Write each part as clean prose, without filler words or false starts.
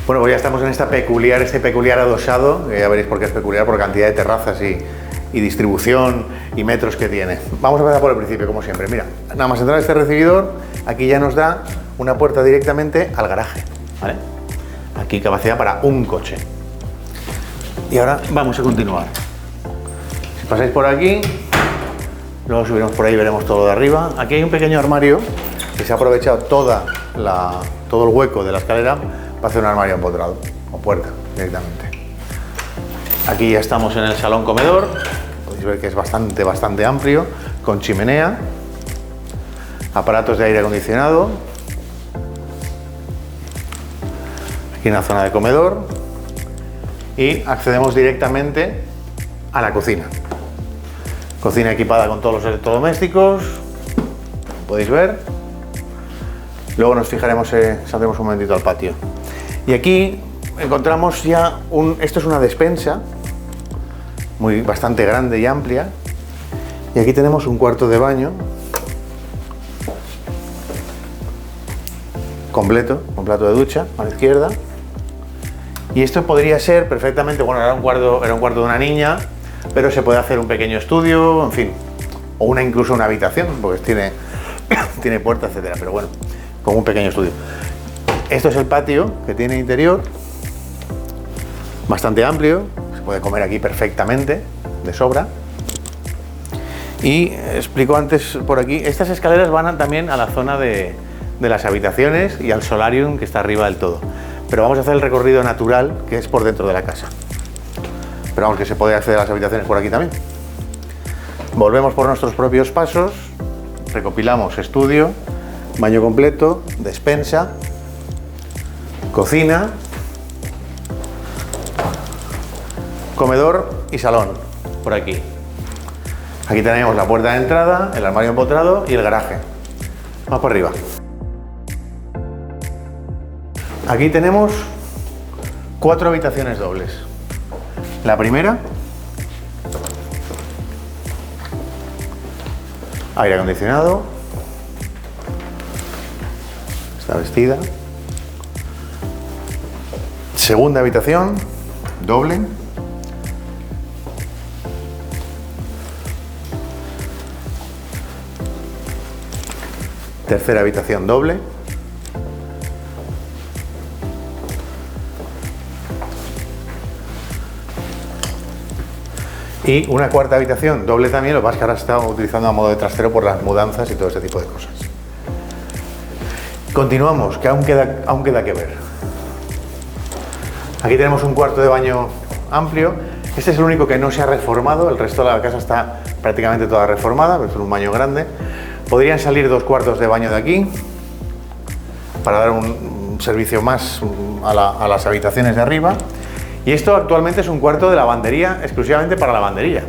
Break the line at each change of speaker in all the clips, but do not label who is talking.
Bueno, pues ya estamos en este peculiar adosado, ya veréis por qué es peculiar, por cantidad de terrazas y distribución y metros que tiene. Vamos a empezar por el principio, como siempre. Mira, nada más entrar a este recibidor, aquí ya nos da una puerta directamente al garaje, ¿vale? Aquí capacidad para un coche. Y ahora vamos a continuar. Si pasáis por aquí, luego subiremos por ahí y veremos todo de arriba. Aquí hay un pequeño armario que se ha aprovechado todo el hueco de la escalera para hacer un armario empotrado, o puerta directamente. Aquí ya estamos en el salón comedor, podéis ver que es bastante amplio, con chimenea, aparatos de aire acondicionado. Aquí una zona de comedor y accedemos directamente a la cocina. Cocina equipada con todos los electrodomésticos, podéis ver. Luego nos fijaremos, saldremos un momentito al patio. Y aquí encontramos ya esto es una despensa bastante grande y amplia. Y aquí tenemos un cuarto de baño completo, con plato de ducha a la izquierda. Y esto podría ser perfectamente, bueno, era un cuarto de una niña, pero se puede hacer un pequeño estudio, en fin, o incluso una habitación, porque tiene puerta, etcétera, pero bueno, como un pequeño estudio. Esto es el patio que tiene interior, bastante amplio, se puede comer aquí perfectamente, de sobra. Y explico antes por aquí, estas escaleras van también a la zona de las habitaciones y al solarium que está arriba del todo. Pero vamos a hacer el recorrido natural que es por dentro de la casa. Pero vamos, que se puede acceder a las habitaciones por aquí también. Volvemos por nuestros propios pasos, recopilamos estudio, baño completo, despensa, cocina, comedor y salón, por aquí. Aquí tenemos la puerta de entrada, el armario empotrado y el garaje. Vamos por arriba. Aquí tenemos 4 habitaciones dobles. La primera, aire acondicionado, está vestida. Segunda habitación, doble. Tercera habitación, doble. Y una cuarta habitación, doble también, lo que pasa es que ahora se está utilizando a modo de trastero por las mudanzas y todo ese tipo de cosas. Continuamos, que aún queda que ver. Aquí tenemos un cuarto de baño amplio. Este es el único que no se ha reformado, el resto de la casa está prácticamente toda reformada, pero es un baño grande. Podrían salir 2 cuartos de baño de aquí para dar un servicio más a las habitaciones de arriba. Y esto actualmente es un cuarto de lavandería, exclusivamente para lavandería.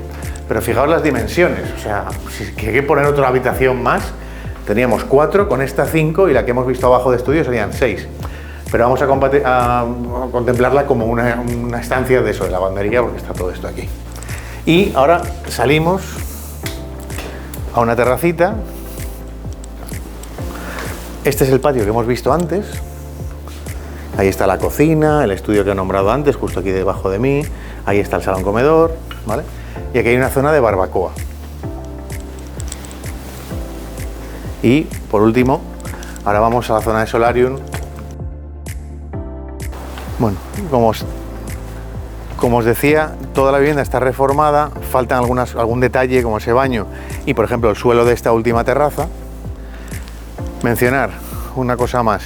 Pero fijaos las dimensiones, o sea, si hay que poner otra habitación más, teníamos 4, con esta 5 y la que hemos visto abajo de estudio serían 6. Pero vamos a contemplarla como una estancia de eso, de lavandería, porque está todo esto aquí. Y ahora salimos a una terracita. Este es el patio que hemos visto antes. Ahí está la cocina, el estudio que he nombrado antes, justo aquí debajo de mí. Ahí está el salón comedor, ¿vale? Y aquí hay una zona de barbacoa. Y, por último, ahora vamos a la zona de solarium. Bueno, como os decía, toda la vivienda está reformada, faltan algún detalle como ese baño y, por ejemplo, el suelo de esta última terraza. Mencionar una cosa más.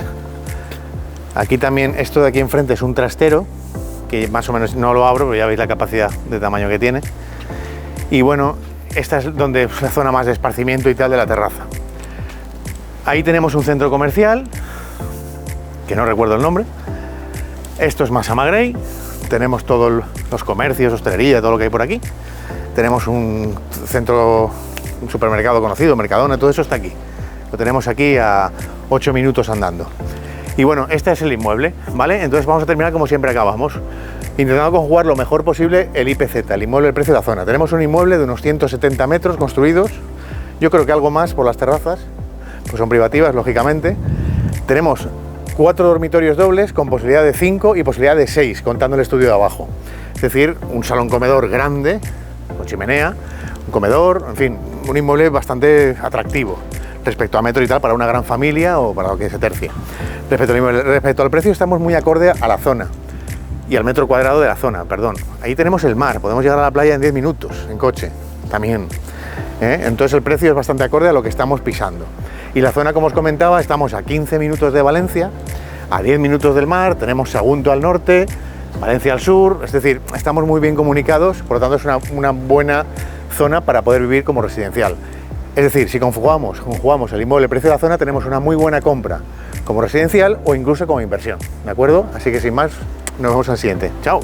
Aquí también, esto de aquí enfrente es un trastero, que más o menos no lo abro, pero ya veis la capacidad de tamaño que tiene. Y bueno, esta es la zona más de esparcimiento y tal de la terraza. Ahí tenemos un centro comercial, que no recuerdo el nombre. Esto es Massama Gray, tenemos todos los comercios, hostelería, todo lo que hay por aquí. Tenemos un supermercado conocido, Mercadona, todo eso está aquí. Lo tenemos aquí a 8 minutos andando. Y bueno, este es el inmueble, ¿vale? Entonces vamos a terminar como siempre acabamos, intentando conjugar lo mejor posible el IPZ, el inmueble, el precio de la zona. Tenemos un inmueble de unos 170 metros construidos, yo creo que algo más por las terrazas, pues son privativas, lógicamente. Tenemos 4 dormitorios dobles con posibilidad de 5 y posibilidad de 6, contando el estudio de abajo. Es decir, un salón comedor grande, con chimenea, un comedor, en fin, un inmueble bastante atractivo respecto a metro y tal para una gran familia o para lo que se tercie. Respecto al precio, estamos muy acorde a la zona y al metro cuadrado de la zona, perdón. Ahí tenemos el mar, podemos llegar a la playa en 10 minutos en coche, también. Entonces el precio es bastante acorde a lo que estamos pisando. Y la zona, como os comentaba, estamos a 15 minutos de Valencia, a 10 minutos del mar, tenemos Sagunto al norte, Valencia al sur, es decir, estamos muy bien comunicados, por lo tanto es una buena zona para poder vivir como residencial. Es decir, si conjugamos el inmueble, el precio de la zona, tenemos una muy buena compra como residencial o incluso como inversión, ¿de acuerdo? Así que sin más, nos vemos al siguiente. ¡Chao!